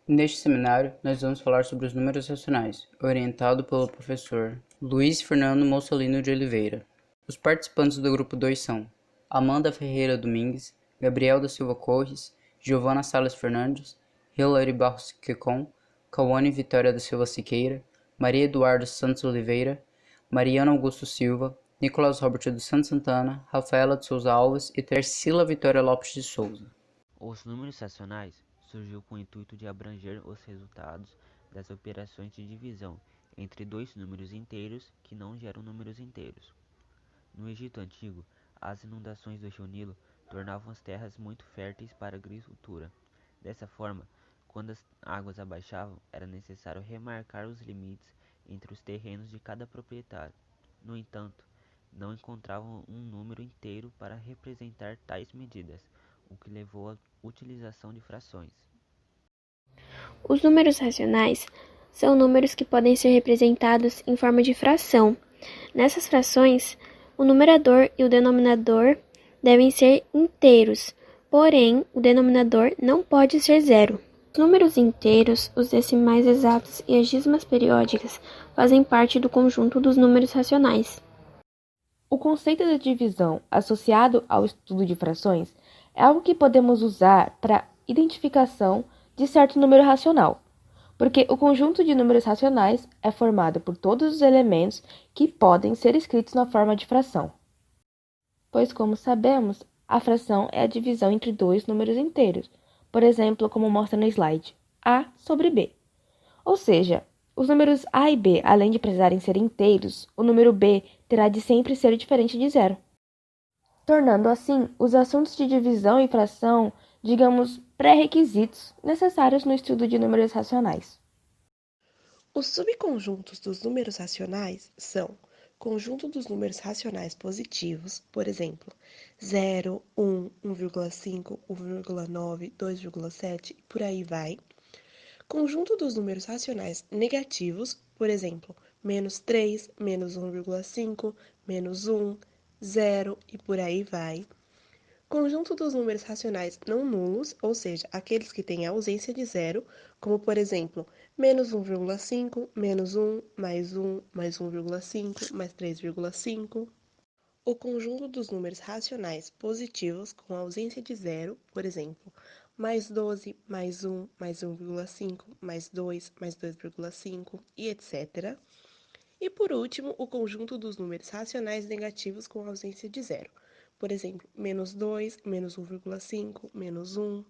Neste seminário, nós vamos falar sobre os números racionais, orientado pelo professor Luiz Fernando Mussolino de Oliveira. Os participantes do grupo 2 são Amanda Ferreira Domingues, Gabriel da Silva Corres, Giovana Salles Fernandes, Hilary Barros Quecon, Cauane Vitória da Silva Siqueira, Maria Eduarda Santos Oliveira, Mariana Augusto Silva, Nicolas Robert dos Santos Santana, Rafaela de Souza Alves e Tarsila Vitória Lopes de Souza. Os números racionais surgiu com o intuito de abranger os resultados das operações de divisão entre dois números inteiros que não geram números inteiros. No Egito Antigo, as inundações do rio Nilo tornavam as terras muito férteis para a agricultura. Dessa forma, quando as águas abaixavam, era necessário remarcar os limites entre os terrenos de cada proprietário. No entanto, não encontravam um número inteiro para representar tais medidas, o que levou à utilização de frações. Os números racionais são números que podem ser representados em forma de fração. Nessas frações, o numerador e o denominador devem ser inteiros, porém, o denominador não pode ser zero. Os números inteiros, os decimais exatos e as dízimas periódicas fazem parte do conjunto dos números racionais. O conceito da divisão associado ao estudo de frações é algo que podemos usar para identificação de certo número racional, porque o conjunto de números racionais é formado por todos os elementos que podem ser escritos na forma de fração. Pois, como sabemos, a fração é a divisão entre dois números inteiros, por exemplo, como mostra no slide, A sobre B. Ou seja, os números A e B, além de precisarem ser inteiros, o número B terá de sempre ser diferente de zero, tornando assim os assuntos de divisão e fração, digamos, pré-requisitos necessários no estudo de números racionais. Os subconjuntos dos números racionais são conjunto dos números racionais positivos, por exemplo, 0, 1, 1,5, 1,9, 2,7 e por aí vai. Conjunto dos números racionais negativos, por exemplo, menos 3, menos 1,5, menos 1, 0 e por aí vai. Conjunto dos números racionais não nulos, ou seja, aqueles que têm ausência de zero, como por exemplo, menos 1,5, menos 1, mais 1,5, mais 3,5. O conjunto dos números racionais positivos com ausência de zero, por exemplo, mais 12, mais 1, mais 1,5, mais 2, mais 2,5 e etc. E por último, o conjunto dos números racionais negativos com ausência de zero. Por exemplo, menos 2, menos 1,5, menos 1,